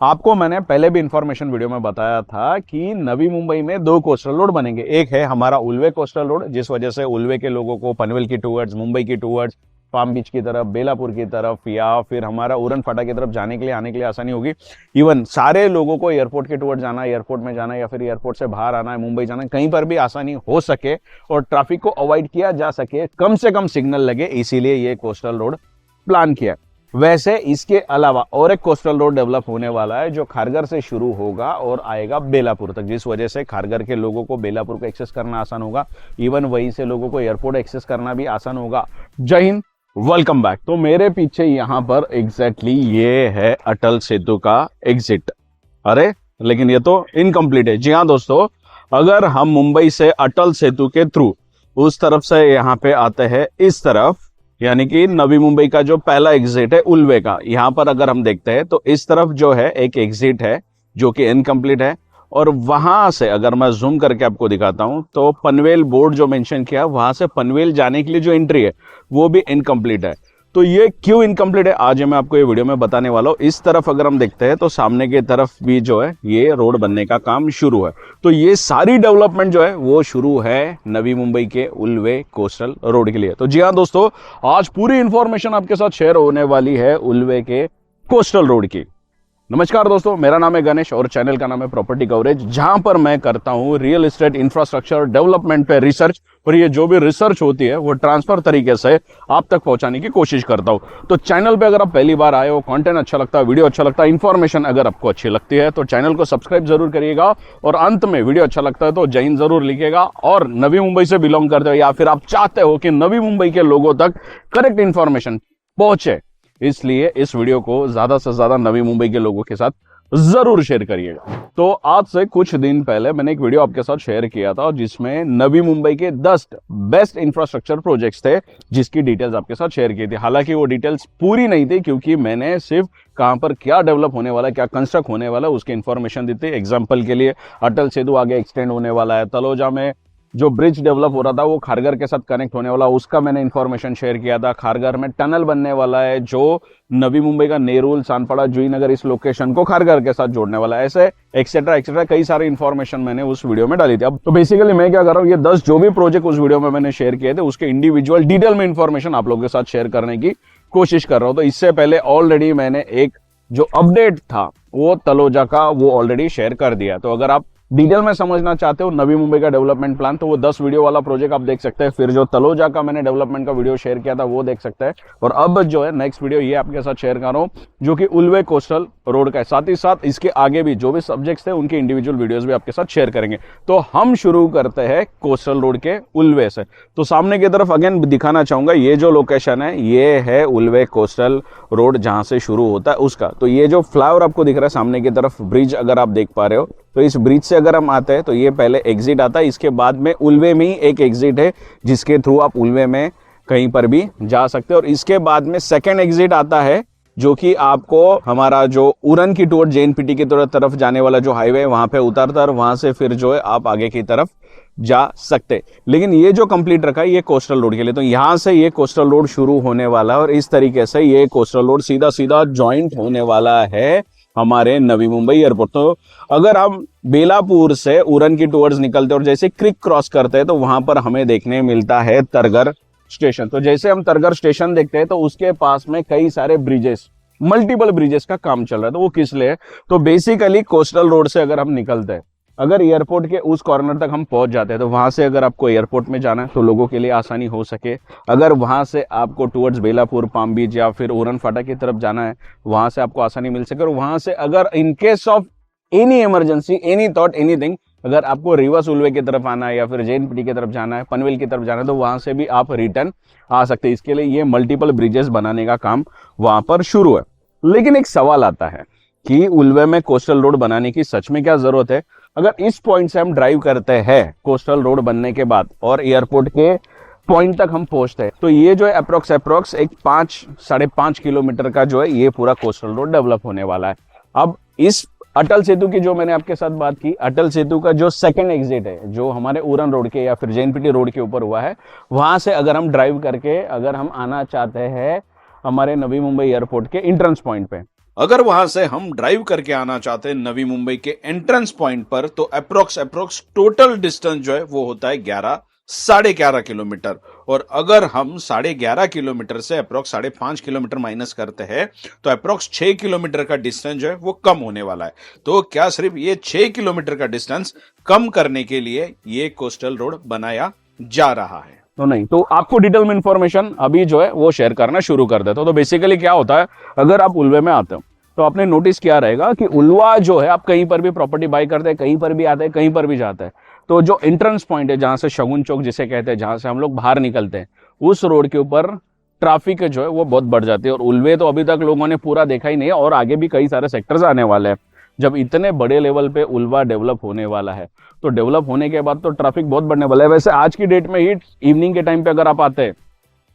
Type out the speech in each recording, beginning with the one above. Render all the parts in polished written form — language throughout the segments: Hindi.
आपको मैंने पहले भी इंफॉर्मेशन वीडियो में बताया था कि नवी मुंबई में दो कोस्टल रोड बनेंगे। एक है हमारा उल्वे कोस्टल रोड, जिस वजह से उल्वे के लोगों को पनवेल की टूवर्ड्स, मुंबई की टूवर्ड्स, पाम बीच की तरफ, बेलापुर की तरफ या फिर हमारा उरन फाटा की तरफ जाने के लिए, आने के लिए आसानी होगी। इवन सारे लोगों को एयरपोर्ट के टूवर्ड जाना है, एयरपोर्ट में जाना है या फिर एयरपोर्ट से बाहर आना है, मुंबई जाना है, कहीं पर भी आसानी हो सके और ट्रैफिक को अवॉइड किया जा सके, कम से कम सिग्नल लगे, इसीलिए ये कोस्टल रोड प्लान किया। वैसे इसके अलावा और एक कोस्टल रोड डेवलप होने वाला है जो खारघर से शुरू होगा और आएगा बेलापुर तक, जिस वजह से खारघर के लोगों को बेलापुर को एक्सेस करना आसान होगा। इवन वहीं से लोगों को एयरपोर्ट एक्सेस करना भी आसान होगा। जय हिंद, वेलकम बैक। तो मेरे पीछे यहां पर एग्जैक्टली ये है अटल सेतु का एग्जिट। अरे लेकिन ये तो इनकम्प्लीट है। जी हाँ दोस्तों, अगर हम मुंबई से अटल सेतु के थ्रू उस तरफ से यहाँ पे आते हैं इस तरफ, यानी कि नवी मुंबई का जो पहला एग्जिट है उल्वे का, यहां पर अगर हम देखते हैं तो इस तरफ जो है एक एग्जिट है जो कि इनकम्प्लीट है। और वहां से अगर मैं जूम करके आपको दिखाता हूं तो पनवेल बोर्ड जो मेंशन किया, वहां से पनवेल जाने के लिए जो एंट्री है वो भी इनकम्प्लीट है। तो ये क्यों इनकम्प्लीट है आज मैं आपको ये वीडियो में बताने वाला हूं। इस तरफ अगर हम देखते हैं तो सामने की तरफ भी जो है ये रोड बनने का काम शुरू है। तो ये सारी डेवलपमेंट जो है वो शुरू है नवी मुंबई के उल्वे कोस्टल रोड के लिए। तो जी हाँ दोस्तों, आज पूरी इंफॉर्मेशन आपके साथ शेयर होने वाली है उल्वे के कोस्टल रोड की। नमस्कार दोस्तों, मेरा नाम है गणेश और चैनल का नाम है प्रॉपर्टी कवरेज, जहां पर मैं करता हूं रियल एस्टेट इंफ्रास्ट्रक्चर डेवलपमेंट पे रिसर्च, और ये जो भी रिसर्च होती है वो ट्रांसफर तरीके से आप तक पहुंचाने की कोशिश करता हूं। तो चैनल पे अगर आप पहली बार आए हो, कंटेंट अच्छा लगता है, वीडियो अच्छा लगता है, इंफॉर्मेशन अगर आपको अच्छी लगती है तो चैनल को सब्सक्राइब जरूर करिएगा। और अंत में वीडियो अच्छा लगता है तो जय हिंद जरूर लिखिएगा। और नवी मुंबई से बिलोंग करते हो या फिर आप चाहते हो कि नवी मुंबई के लोगों तक करेक्ट इंफॉर्मेशन पहुंचे, इसलिए इस वीडियो को ज्यादा से ज्यादा नवी मुंबई के लोगों के साथ जरूर शेयर करिएगा। तो आज से कुछ दिन पहले मैंने एक वीडियो आपके साथ शेयर किया था जिसमें नवी मुंबई के 10 बेस्ट इंफ्रास्ट्रक्चर प्रोजेक्ट्स थे, जिसकी डिटेल्स आपके साथ शेयर की थी। हालांकि वो डिटेल्स पूरी नहीं थी क्योंकि मैंने सिर्फ कहां पर क्या डेवलप होने वाला है, क्या कंस्ट्रक्ट होने वाला है, उसकी इंफॉर्मेशन दी थी। एग्जाम्पल के लिए अटल सेतु आगे एक्सटेंड होने वाला है, तलोजा में जो ब्रिज डेवलप हो रहा था वो खारघर के साथ कनेक्ट होने वाला, उसका मैंने इंफॉर्मेशन शेयर किया था। खारघर में टनल बनने वाला है जो नवी मुंबई का नेरुल, सानपाड़ा, जुईनगर इस लोकेशन को खारघर के साथ जोड़ने वाला है। ऐसे एक्सेट्रा एक्सेट्रा कई सारी इंफॉर्मेशन मैंने उस वीडियो में डाली थी। अब तो बेसिकली मैं क्या कर रहा हूँ, ये 10 जो भी प्रोजेक्ट उस वीडियो में मैंने शेयर किए थे उसके इंडिविजुअल डिटेल में इंफॉर्मेशन आप लोगों के साथ शेयर करने की कोशिश कर रहा हूँ। तो इससे पहले ऑलरेडी मैंने एक जो अपडेट था वो तलोजा का वो ऑलरेडी शेयर कर दिया। तो अगर आप डिटेल में समझना चाहते हो नवी मुंबई का डेवलपमेंट प्लान तो वो 10 वीडियो वाला प्रोजेक्ट आप देख सकते हैं। फिर जो तलोजा का मैंने डेवलपमेंट का वीडियो शेयर किया था वो देख सकते हैं। और अब जो है नेक्स्ट वीडियो ये आपके साथ शेयर कर रहा हूं जो कि उल्वे कोस्टल रोड का है। साथ ही साथ इसके आगे भी जो भी सब्जेक्ट्स थे उनके इंडिविजुअल वीडियोस भी आपके साथ शेयर करेंगे। तो हम शुरू करते हैं कोस्टल रोड के उल्वे से। तो सामने की तरफ अगेन दिखाना चाहूंगा, ये जो लोकेशन है ये है उल्वे कोस्टल रोड जहां से शुरू होता है उसका। तो ये जो फ्लावर आपको दिख रहा है सामने की तरफ, ब्रिज अगर आप देख पा रहे हो, तो इस ब्रिज से अगर हम आते हैं तो ये पहले एग्जिट आता है, इसके बाद में उल्वे में ही एक एग्जिट है जिसके थ्रू आप उल्वे में कहीं पर भी जा सकते हैं। और इसके बाद में सेकंड एग्जिट आता है जो कि आपको हमारा जो उरन की टूर जेएनपीटी की तरफ जाने वाला जो हाईवे है वहां पे उतरता है और वहां से फिर जो है आप आगे की तरफ जा सकते। लेकिन ये जो कंप्लीट रखा है ये कोस्टल रोड के लिए, तो यहां से ये कोस्टल रोड शुरू होने वाला है और इस तरीके से ये कोस्टल रोड सीधा सीधा ज्वाइंट होने वाला है हमारे नवी मुंबई एयरपोर्ट। तो अगर हम बेलापुर से उरन की टूवर्ड्स निकलते और जैसे क्रिक क्रॉस करते हैं तो वहां पर हमें देखने मिलता है तरगर स्टेशन। तो जैसे हम तरगर स्टेशन देखते हैं तो उसके पास में कई सारे ब्रिजेस, मल्टीपल ब्रिजेस का काम चल रहा है। तो वो किस लिए? तो बेसिकली कोस्टल रोड से अगर हम निकलते हैं, अगर एयरपोर्ट के उस कॉर्नर तक हम पहुंच जाते हैं तो वहां से अगर आपको एयरपोर्ट में जाना है तो लोगों के लिए आसानी हो सके। अगर वहां से आपको टुवर्ड्स बेलापुर, पाम बीच या फिर उरन फाटा की तरफ जाना है, वहां से आपको आसानी मिल सके। और वहां से अगर in case of any emergency, any thought, anything, अगर आपको रिवर्स उल्वे की तरफ आना है या फिर जेएनपीटी की तरफ जाना है, पनवेल की तरफ जाना है, तो वहां से भी आप रिटर्न आ सकते हैं। इसके लिए ये मल्टीपल ब्रिजेस बनाने का काम वहां पर शुरू है। लेकिन एक सवाल आता है कि उल्वे में कोस्टल रोड बनाने की सच में क्या जरूरत है? अगर इस पॉइंट से हम ड्राइव करते हैं कोस्टल रोड बनने के बाद और एयरपोर्ट के पॉइंट तक हम पहुंचते हैं तो ये जो है अप्रोक्स एक 5-5.5 किलोमीटर का जो है ये पूरा कोस्टल रोड डेवलप होने वाला है। अब इस अटल सेतु की जो मैंने आपके साथ बात की, अटल सेतु का जो सेकंड एग्जिट है जो हमारे उरन रोड के या फिर जेएनपीटी रोड के ऊपर हुआ है, वहां से अगर हम ड्राइव करके अगर हम आना चाहते हैं हमारे नवी मुंबई एयरपोर्ट के एंट्रेंस पॉइंट पे, अगर वहां से हम ड्राइव करके आना चाहते हैं नवी मुंबई के एंट्रेंस पॉइंट पर, तो अप्रोक्स टोटल डिस्टेंस जो है वो होता है 11.5 किलोमीटर। और अगर हम 11.5 किलोमीटर से अप्रोक्स 5.5 किलोमीटर माइनस करते हैं तो अप्रोक्स 6 किलोमीटर का डिस्टेंस जो है वो कम होने वाला है। तो क्या सिर्फ ये 6 किलोमीटर का डिस्टेंस कम करने के लिए ये कोस्टल रोड बनाया जा रहा है? तो नहीं, तो आपको डिटेल में इंफॉर्मेशन अभी जो है वो शेयर करना शुरू कर देता हूं। तो बेसिकली क्या होता है, अगर आप उल्वे में आते हो तो आपने नोटिस किया रहेगा कि उल्वा जो है, आप कहीं पर भी प्रॉपर्टी बाय करते हैं, कहीं पर भी आते हैं, कहीं पर भी जाते हैं, तो जो एंट्रेंस पॉइंट है जहां से शगुन चौक जिसे कहते हैं, जहां से हम लोग बाहर निकलते हैं, उस रोड के ऊपर ट्रैफिक जो है वो बहुत बढ़ जाती है। और उल्वे तो अभी तक लोगों ने पूरा देखा ही नहीं है, और आगे भी कई सारे सेक्टर्स आने वाले हैं। जब इतने बड़े लेवल पे उल्वा डेवलप होने वाला है, तो डेवलप होने के बाद तो ट्रैफिक बहुत बढ़ने वाला है। वैसे आज की डेट में ही इवनिंग के टाइम पे अगर आप आते हैं,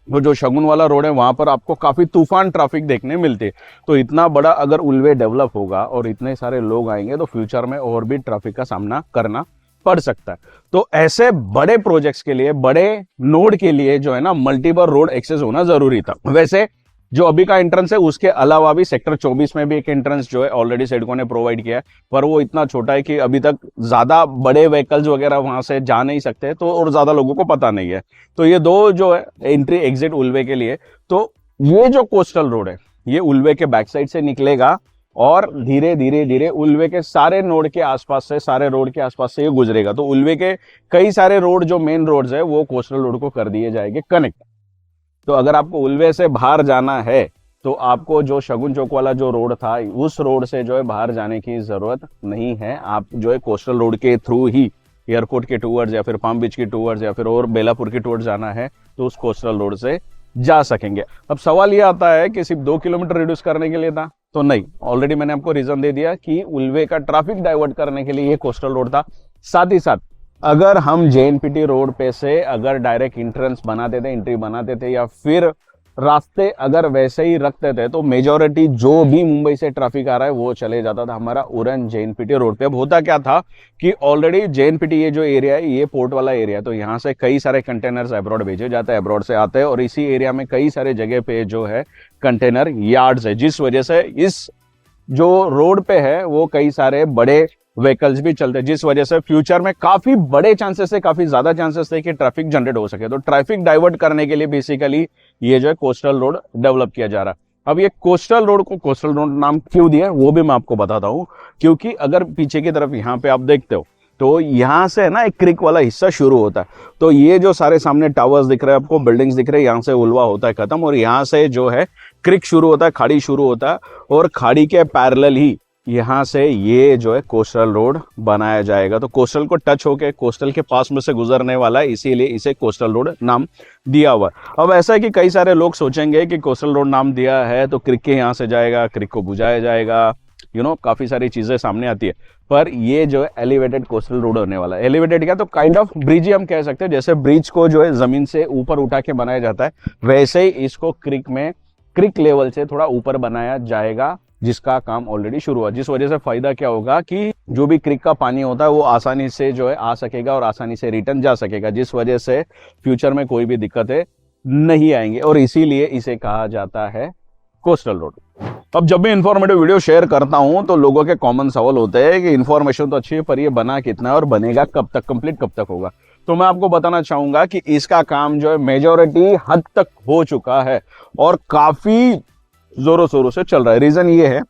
वो जो शगुन वाला रोड है वहां पर आपको काफी तूफान ट्रैफिक देखने मिलते। तो इतना बड़ा अगर उल्वे डेवलप होगा और इतने सारे लोग आएंगे, तो फ्यूचर में और भी ट्रैफिक का सामना करना पड़ सकता है। तो ऐसे बड़े प्रोजेक्ट्स के लिए, बड़े नोड के लिए जो है ना, मल्टीपल रोड एक्सेस होना जरूरी था। वैसे जो अभी का एंट्रेंस है, उसके अलावा भी सेक्टर 24 में भी एक एंट्रेंस जो है ऑलरेडी सिडको ने प्रोवाइड किया है, पर वो इतना छोटा है कि अभी तक ज्यादा बड़े व्हीकल्स वगैरह वहां से जा नहीं सकते, तो और ज्यादा लोगों को पता नहीं है। तो ये दो जो है एंट्री एग्जिट उल्वे के लिए, तो ये जो कोस्टल रोड है ये उल्वे के बैक साइड से निकलेगा और धीरे धीरे धीरे उल्वे के सारे नोड के आसपास से, सारे रोड के आसपास से ये गुजरेगा। तो उल्वे के कई सारे रोड जो मेन रोड्स है वो कोस्टल रोड को कर दिए जाएंगे कनेक्ट। तो अगर आपको उल्वे से बाहर जाना है, तो आपको जो शगुन चौक वाला जो रोड था, उस रोड से जो है बाहर जाने की जरूरत नहीं है। आप जो है कोस्टल रोड के थ्रू ही एयरपोर्ट के टूवर्ड्स या फिर पाम बीच के टूवर्ड्स या फिर और बेलापुर के टूवर्ड्स जाना है, तो उस कोस्टल रोड से जा सकेंगे। अब सवाल ये आता है कि सिर्फ 2 किलोमीटर रिड्यूस करने के लिए था, तो नहीं, ऑलरेडी मैंने आपको रीजन दे दिया कि उल्वे का ट्रैफिक डाइवर्ट करने के लिए ये कोस्टल रोड था। साथ ही साथ अगर हम जेएनपीटी रोड पे से अगर डायरेक्ट एंट्रेंस बनाते थे, एंट्री बनाते थे, या फिर रास्ते अगर वैसे ही रखते थे, तो मेजॉरिटी जो भी मुंबई से ट्रैफिक आ रहा है वो चले जाता था हमारा उरन जेएनपीटी रोड पे। अब होता क्या था कि ऑलरेडी जेएनपीटी ये जो एरिया है ये पोर्ट वाला एरिया है, तो यहाँ से कई सारे कंटेनर्स अब्रॉड भेजे जाते हैं, अब्रॉड से आते हैं, और इसी एरिया में कई सारे जगह पे जो है कंटेनर यार्ड्स है, जिस वजह से इस जो रोड पे है वो कई सारे बड़े व्हीकल्स भी चलते हैं, जिस वजह से फ्यूचर में काफी बड़े चांसेस है, काफी ज्यादा चांसेस है कि ट्रैफिक जनरेट हो सके। तो ट्रैफिक डाइवर्ट करने के लिए बेसिकली ये जो है कोस्टल रोड डेवलप किया जा रहा है। अब ये कोस्टल रोड को कोस्टल रोड नाम क्यों दिया वो भी मैं आपको बताता हूं, क्योंकि अगर पीछे की तरफ यहाँ पे आप देखते हो, तो यहाँ से ना एक क्रिक वाला हिस्सा शुरू होता है। तो ये जो सारे सामने टावर्स दिख रहे हैं आपको, बिल्डिंग्स दिख रहे हैं, यहाँ से उल्वा होता है खत्म, और यहाँ से जो है क्रिक शुरू होता है, खाड़ी शुरू होता है, और खाड़ी के पैरेलल ही यहाँ से ये जो है कोस्टल रोड बनाया जाएगा। तो कोस्टल को टच होके कोस्टल के पास में से गुजरने वाला है, इसीलिए इसे कोस्टल रोड नाम दिया हुआ है। अब ऐसा है कि कई सारे लोग सोचेंगे कि कोस्टल रोड नाम दिया है तो क्रिक के यहाँ से जाएगा, क्रिक को बुझाया जाएगा, काफी सारी चीजें सामने आती है। पर ये जो है एलिवेटेड कोस्टल रोड होने वाला है। एलिवेटेड क्या, तो काइंड ऑफ ब्रिज ही हम कह सकते हैं। जैसे ब्रिज को जो है जमीन से ऊपर उठा के बनाया जाता है, वैसे ही इसको क्रिक लेवल से थोड़ा ऊपर बनाया जाएगा, जिसका काम ऑलरेडी शुरू हुआ। जिस वजह से फायदा क्या होगा कि जो भी क्रिक का पानी होता है वो आसानी से जो है आ सकेगा और आसानी से रिटर्न जा सकेगा, जिस वजह से फ्यूचर में कोई भी दिक्कतें नहीं आएंगे, और इसीलिए इसे कहा जाता है कोस्टल रोड। अब जब भी इंफॉर्मेटिव वीडियो शेयर करता हूं तो लोगों के कॉमन सवाल होते हैं कि इंफॉर्मेशन तो अच्छी है, पर ये बना कितना है और बनेगा कब तक, कंप्लीट कब तक होगा। तो मैं आपको बताना चाहूंगा कि इसका काम जो है मेजॉरिटी हद तक हो चुका है और काफी जोरों शोरों से चल रहा है। रीजन ये है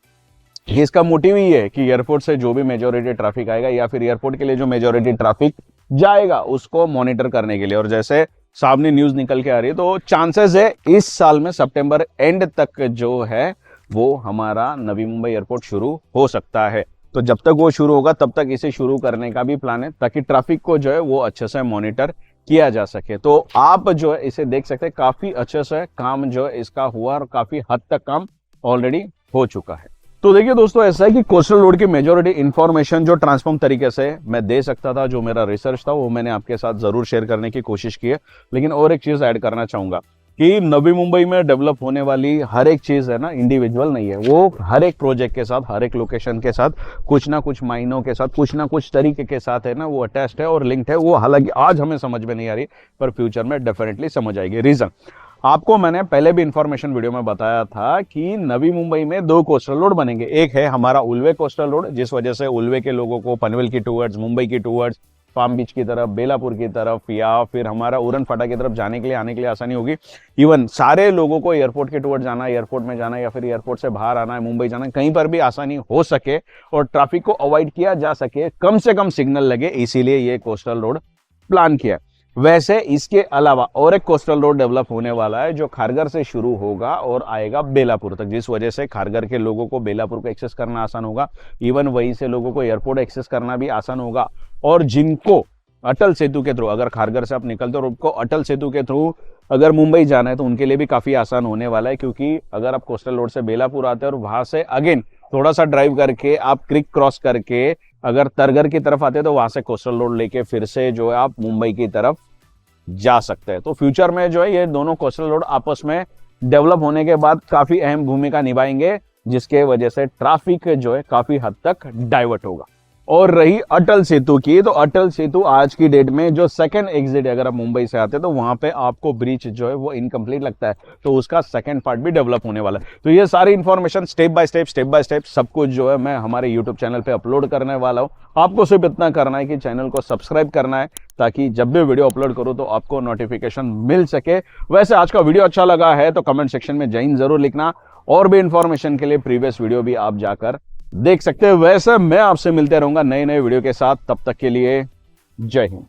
कि इसका मोटिव ही है कि एयरपोर्ट से जो भी मेजॉरिटी ट्रैफिक आएगा या फिर एयरपोर्ट के लिए जो मेजॉरिटी ट्रैफिक जाएगा उसको मॉनिटर करने के लिए। और जैसे सामने न्यूज निकल के आ रही है, तो चांसेस है इस साल में सितंबर एंड तक जो है वो हमारा नवी मुंबई एयरपोर्ट शुरू हो सकता है। तो जब तक वो शुरू होगा तब तक इसे शुरू करने का भी प्लान है, ताकि ट्रैफिक को जो है वो अच्छे से मॉनिटर किया जा सके। तो आप जो है इसे देख सकते हैं, काफी अच्छे से काम जो है इसका हुआ और काफी हद तक काम ऑलरेडी हो चुका है। तो देखिए दोस्तों, ऐसा है कि कोस्टल रोड की मेजॉरिटी इंफॉर्मेशन जो ट्रांसफॉर्म तरीके से मैं दे सकता था, जो मेरा रिसर्च था, वो मैंने आपके साथ जरूर शेयर करने की कोशिश की है। लेकिन और एक चीज ऐड करना चाहूंगा कि नवी मुंबई में डेवलप होने वाली हर एक चीज है ना, इंडिविजुअल नहीं है, वो हर एक प्रोजेक्ट के साथ, हर एक लोकेशन के साथ, कुछ ना कुछ मायनों के साथ, कुछ ना कुछ तरीके के साथ है ना, वो अटैच्ड है और लिंक्ड है। वो हालांकि आज हमें समझ में नहीं आ रही, पर फ्यूचर में डेफिनेटली समझ आएगी। रीजन, आपको मैंने पहले भी इंफॉर्मेशन वीडियो में बताया था कि नवी मुंबई में 2 कोस्टल रोड बनेंगे। एक है हमारा उल्वे कोस्टल रोड, जिस वजह से उल्वे के लोगों को पनवेल की टूवर्ड्स, मुंबई की टूवर्ड्स, पाम बीच की तरफ, बेलापुर की तरफ या फिर हमारा उरन फाटा की तरफ जाने के लिए, आने के लिए आसानी होगी। इवन सारे लोगों को एयरपोर्ट के टूवर्ड जाना है, एयरपोर्ट में जाना है या फिर एयरपोर्ट से बाहर आना है, मुंबई जाना है, कहीं पर भी आसानी हो सके और ट्रैफिक को अवॉइड किया जा सके, कम से कम सिग्नल लगे, इसीलिए ये कोस्टल रोड प्लान किया। वैसे इसके अलावा और एक कोस्टल रोड डेवलप होने वाला है जो खारघर से शुरू होगा और आएगा बेलापुर तक, जिस वजह से खारघर के लोगों को बेलापुर को एक्सेस करना आसान होगा। इवन वहीं से लोगों को एयरपोर्ट एक्सेस करना भी आसान होगा। और जिनको अटल सेतु के थ्रू, अगर खारघर से आप निकलते हो और उनको अटल सेतु के थ्रू अगर मुंबई जाना है तो उनके लिए भी काफी आसान होने वाला है, क्योंकि अगर आप कोस्टल रोड से बेलापुर आते हैं और वहां से अगेन थोड़ा सा ड्राइव करके आप क्रिक क्रॉस करके अगर तरगर की तरफ आते हैं तो वहां से कोस्टल रोड लेके फिर से जो है आप मुंबई की तरफ जा सकते हैं। तो फ्यूचर में जो है ये दोनों कोस्टल रोड आपस में डेवलप होने के बाद काफी अहम भूमिका निभाएंगे, जिसके वजह से ट्रैफिक जो है काफी हद तक डाइवर्ट होगा। और रही अटल सेतु की, तो अटल सेतु आज की डेट में जो सेकंड एग्जिट, अगर आप मुंबई से आते हैं तो वहां पे आपको ब्रिज जो है वो इनकम्प्लीट लगता है, तो उसका सेकंड पार्ट भी डेवलप होने वाला है। तो ये सारी इंफॉर्मेशन स्टेप बाय स्टेप सब कुछ जो है मैं हमारे यूट्यूब चैनल पे अपलोड करने वाला हूँ। आपको सिर्फ इतना करना है कि चैनल को सब्सक्राइब करना है, ताकि जब भी वीडियो अपलोड करूँ तो आपको नोटिफिकेशन मिल सके। वैसे आज का वीडियो अच्छा लगा है तो कमेंट सेक्शन में जय हिंद जरूर लिखना, और भी इंफॉर्मेशन के लिए प्रीवियस वीडियो भी आप जाकर देख सकते हैं। वैसे मैं आपसे मिलते रहूंगा नए नए वीडियो के साथ, तब तक के लिए जय हिंद।